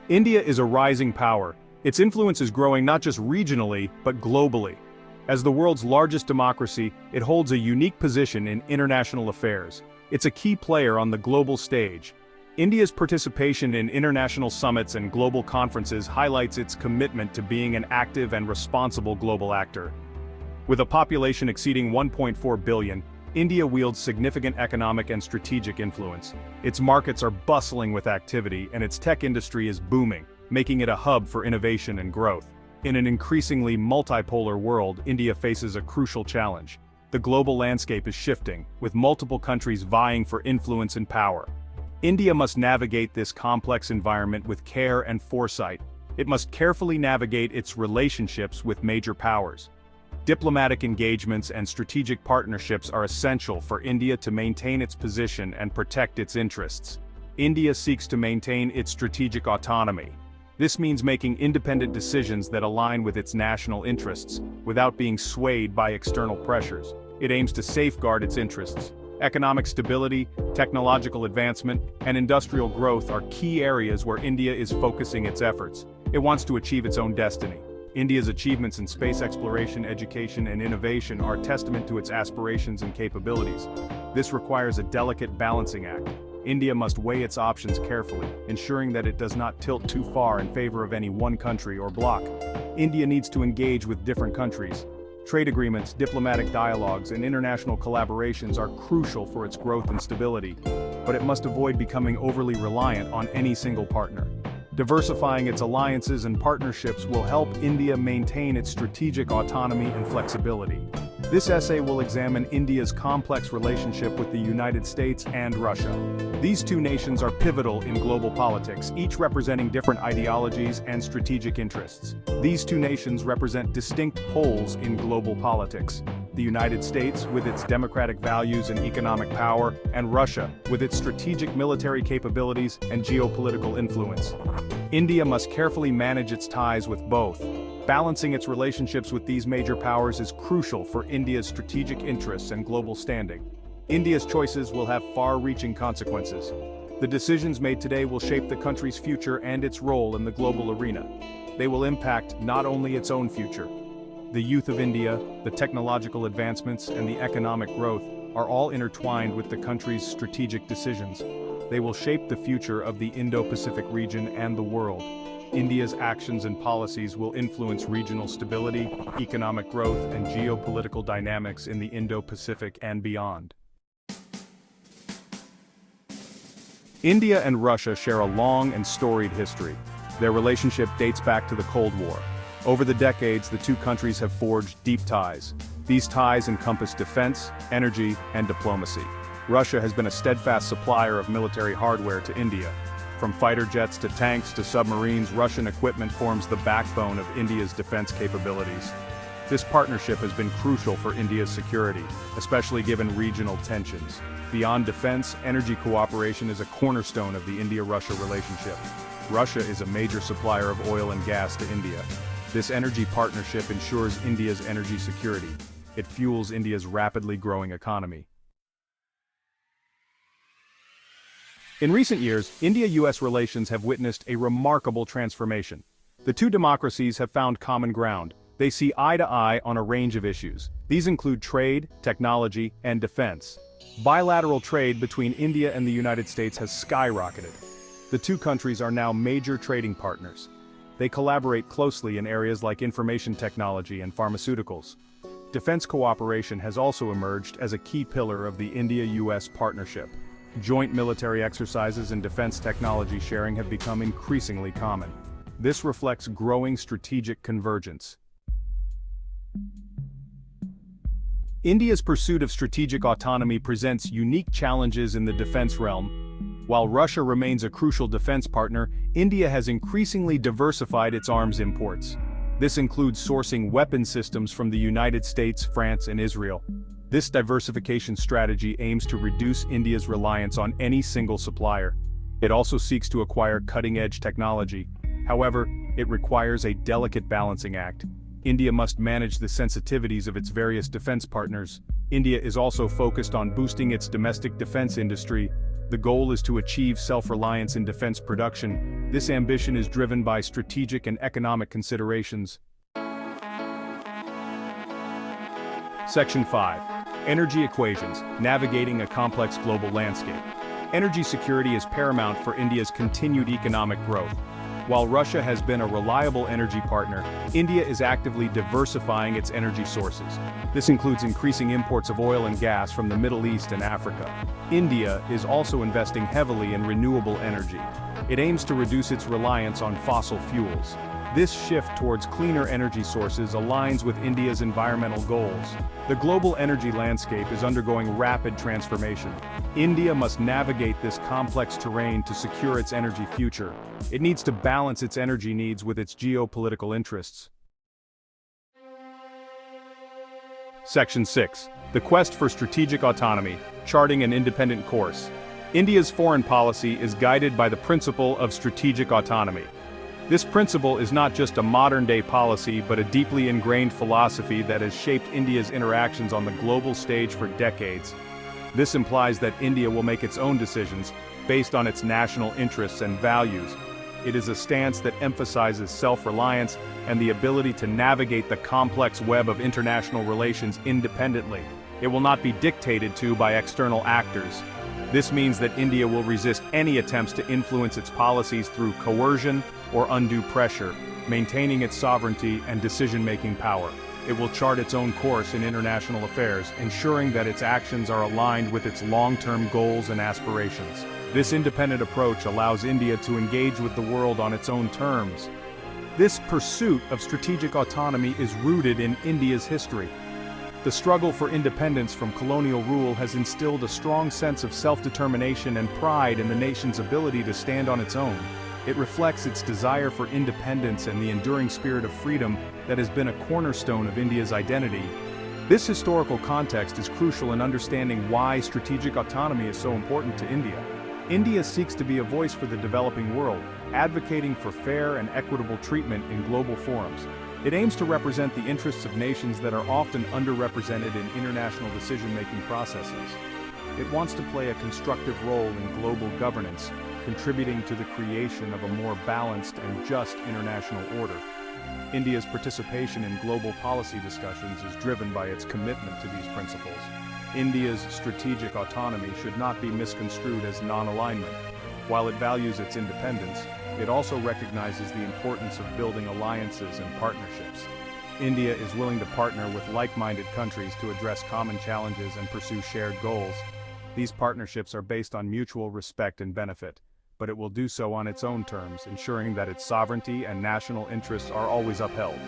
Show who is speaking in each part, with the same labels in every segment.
Speaker 1: India is a rising power. Its influence is growing not just regionally, but globally. As the world's largest democracy, it holds a unique position in international affairs. It's a key player on the global stage. India's participation in international summits and global conferences highlights its commitment to being an active and responsible global actor. With a population exceeding 1.4 billion, India wields significant economic and strategic influence. Its markets are bustling with activity, and its tech industry is booming, making it a hub for innovation and growth. In an increasingly multipolar world, India faces a crucial challenge. The global landscape is shifting, with multiple countries vying for influence and power. India must navigate this complex environment with care and foresight. It must carefully navigate its relationships with major powers. Diplomatic engagements and strategic partnerships are essential for India to maintain its position and protect its interests. India seeks to maintain its strategic autonomy. This means making independent decisions that align with its national interests, without being swayed by external pressures. It aims to safeguard its interests. Economic stability, technological advancement, and industrial growth are key areas where India is focusing its efforts. It wants to achieve its own destiny. India's achievements in space exploration, education, and innovation are testament to its aspirations and capabilities. This requires a delicate balancing act. India must weigh its options carefully, ensuring that it does not tilt too far in favor of any one country or bloc. India needs to engage with different countries. Trade agreements, diplomatic dialogues, and international collaborations are crucial for its growth and stability, but it must avoid becoming overly reliant on any single partner. Diversifying its alliances and partnerships will help India maintain its strategic autonomy and flexibility. This essay will examine India's complex relationship with the United States and Russia. These two nations are pivotal in global politics, each representing different ideologies and strategic interests. These two nations represent distinct poles in global politics. The United States, with its democratic values and economic power, and Russia, with its strategic military capabilities and geopolitical influence. India must carefully manage its ties with both. Balancing its relationships with these major powers is crucial for India's strategic interests and global standing. India's choices will have far-reaching consequences. The decisions made today will shape the country's future and its role in the global arena. They will impact not only its own future. The youth of India, the technological advancements, and the economic growth are all intertwined with the country's strategic decisions. They will shape the future of the Indo-Pacific region and the world. India's actions and policies will influence regional stability, economic growth, and geopolitical dynamics in the Indo-Pacific and beyond. India and Russia share a long and storied history. Their relationship dates back to the Cold War. Over the decades, the two countries have forged deep ties. These ties encompass defense, energy, and diplomacy. Russia has been a steadfast supplier of military hardware to India. From fighter jets to tanks to submarines, Russian equipment forms the backbone of India's defense capabilities. This partnership has been crucial for India's security, especially given regional tensions. Beyond defense, energy cooperation is a cornerstone of the India-Russia relationship. Russia is a major supplier of oil and gas to India. This energy partnership ensures India's energy security. It fuels India's rapidly growing economy. In recent years, India-US relations have witnessed a remarkable transformation. The two democracies have found common ground. They see eye to eye on a range of issues. These include trade, technology, and defense. Bilateral trade between India and the United States has skyrocketed. The two countries are now major trading partners. They collaborate closely in areas like information technology and pharmaceuticals. Defense cooperation has also emerged as a key pillar of the India-US partnership. Joint military exercises and defense technology sharing have become increasingly common. This reflects growing strategic convergence. India's pursuit of strategic autonomy presents unique challenges in the defense realm. While Russia remains a crucial defense partner, India has increasingly diversified its arms imports. This includes sourcing weapon systems from the United States, France, and Israel. This diversification strategy aims to reduce India's reliance on any single supplier. It also seeks to acquire cutting-edge technology. However, it requires a delicate balancing act. India must manage the sensitivities of its various defense partners. India is also focused on boosting its domestic defense industry. The goal is to achieve self-reliance in defense production. This ambition is driven by strategic and economic considerations. Section 5. Energy equations, navigating a complex global landscape. Energy security is paramount for India's continued economic growth. While Russia has been a reliable energy partner, India is actively diversifying its energy sources. This includes increasing imports of oil and gas from the Middle East and Africa. India is also investing heavily in renewable energy. It aims to reduce its reliance on fossil fuels. This shift towards cleaner energy sources aligns with India's environmental goals. The global energy landscape is undergoing rapid transformation. India must navigate this complex terrain to secure its energy future. It needs to balance its energy needs with its geopolitical interests. Section 6. The quest for strategic autonomy, charting an independent course. India's foreign policy is guided by the principle of strategic autonomy. This principle is not just a modern-day policy but a deeply ingrained philosophy that has shaped India's interactions on the global stage for decades. This implies that India will make its own decisions, based on its national interests and values. It is a stance that emphasizes self-reliance and the ability to navigate the complex web of international relations independently. It will not be dictated to by external actors. This means that India will resist any attempts to influence its policies through coercion or undue pressure, maintaining its sovereignty and decision-making power. It will chart its own course in international affairs, ensuring that its actions are aligned with its long-term goals and aspirations. This independent approach allows India to engage with the world on its own terms. This pursuit of strategic autonomy is rooted in India's history. The struggle for independence from colonial rule has instilled a strong sense of self-determination and pride in the nation's ability to stand on its own. It reflects its desire for independence and the enduring spirit of freedom that has been a cornerstone of India's identity. This historical context is crucial in understanding why strategic autonomy is so important to India. India seeks to be a voice for the developing world, advocating for fair and equitable treatment in global forums. It aims to represent the interests of nations that are often underrepresented in international decision-making processes. It wants to play a constructive role in global governance, contributing to the creation of a more balanced and just international order. India's participation in global policy discussions is driven by its commitment to these principles. India's strategic autonomy should not be misconstrued as non-alignment. While it values its independence, it also recognizes the importance of building alliances and partnerships. India is willing to partner with like-minded countries to address common challenges and pursue shared goals. These partnerships are based on mutual respect and benefit, but it will do so on its own terms, ensuring that its sovereignty and national interests are always upheld.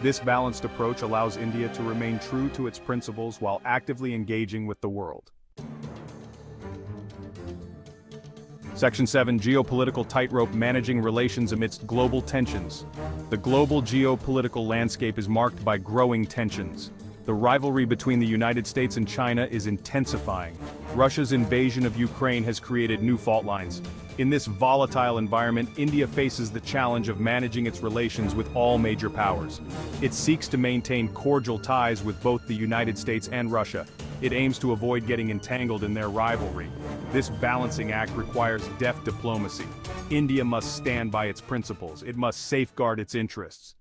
Speaker 1: This balanced approach allows India to remain true to its principles while actively engaging with the world. Section 7. Geopolitical tightrope, managing relations amidst global tensions. The global geopolitical landscape is marked by growing tensions. The rivalry between the United States and China is intensifying. Russia's invasion of Ukraine has created new fault lines. In this volatile environment, India faces the challenge of managing its relations with all major powers. It seeks to maintain cordial ties with both the United States and Russia. It aims to avoid getting entangled in their rivalry. This balancing act requires deft diplomacy. India must stand by its principles. It must safeguard its interests.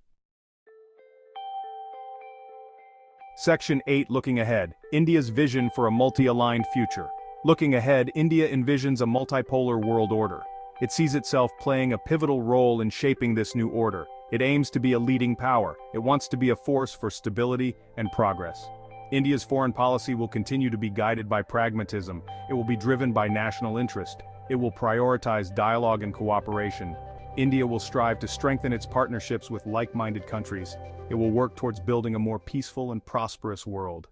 Speaker 1: Section 8. Looking ahead. India's vision for a multi-aligned future. Looking ahead, India envisions a multipolar world order. It sees itself playing a pivotal role in shaping this new order. It aims to be a leading power. It wants to be a force for stability and progress. India's foreign policy will continue to be guided by pragmatism. It will be driven by national interest. It will prioritize dialogue and cooperation. India will strive to strengthen its partnerships with like-minded countries. It will work towards building a more peaceful and prosperous world.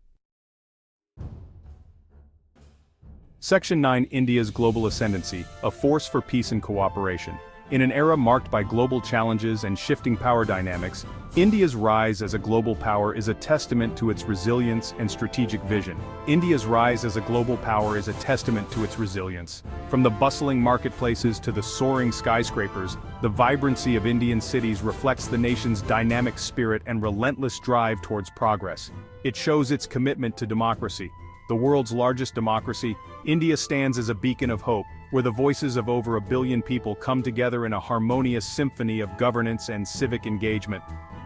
Speaker 1: Section 9. India's global ascendency, a force for peace and cooperation. In an era marked by global challenges and shifting power dynamics, India's rise as a global power is a testament to its resilience and strategic vision. India's rise as a global power is a testament to its resilience. From the bustling marketplaces to the soaring skyscrapers, the vibrancy of Indian cities reflects the nation's dynamic spirit and relentless drive towards progress. It shows its commitment to democracy, The world's largest democracy, India stands as a beacon of hope, where the voices of over 1 billion people come together in a harmonious symphony of governance and civic engagement.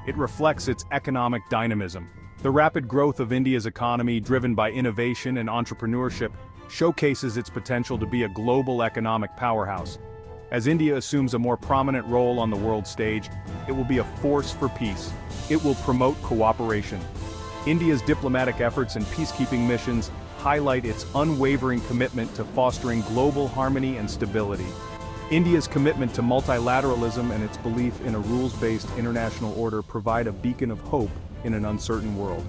Speaker 1: It reflects its economic dynamism. The rapid growth of India's economy, driven by innovation and entrepreneurship, showcases its potential to be a global economic powerhouse. As India assumes a more prominent role on the world stage, it will be a force for peace. It will promote cooperation. India's diplomatic efforts and peacekeeping missions highlight its unwavering commitment to fostering global harmony and stability. India's commitment to multilateralism and its belief in a rules-based international order provide a beacon of hope in an uncertain world.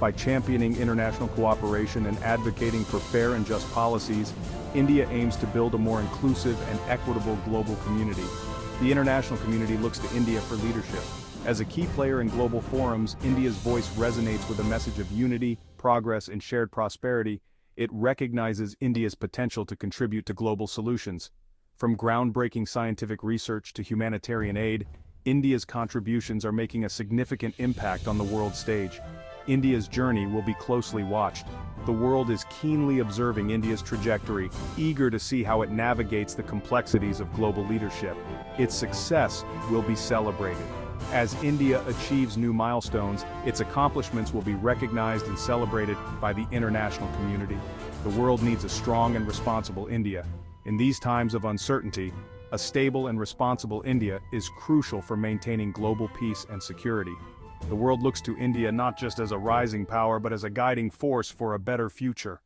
Speaker 1: By championing international cooperation and advocating for fair and just policies, India aims to build a more inclusive and equitable global community. The international community looks to India for leadership. As a key player in global forums, India's voice resonates with a message of unity, progress, and shared prosperity. It recognizes India's potential to contribute to global solutions. From groundbreaking scientific research to humanitarian aid, India's contributions are making a significant impact on the world stage. India's journey will be closely watched. The world is keenly observing India's trajectory, eager to see how it navigates the complexities of global leadership. Its success will be celebrated. As India achieves new milestones, its accomplishments will be recognized and celebrated by the international community. The world needs a strong and responsible India. In these times of uncertainty, a stable and responsible India is crucial for maintaining global peace and security. The world looks to India not just as a rising power but as a guiding force for a better future.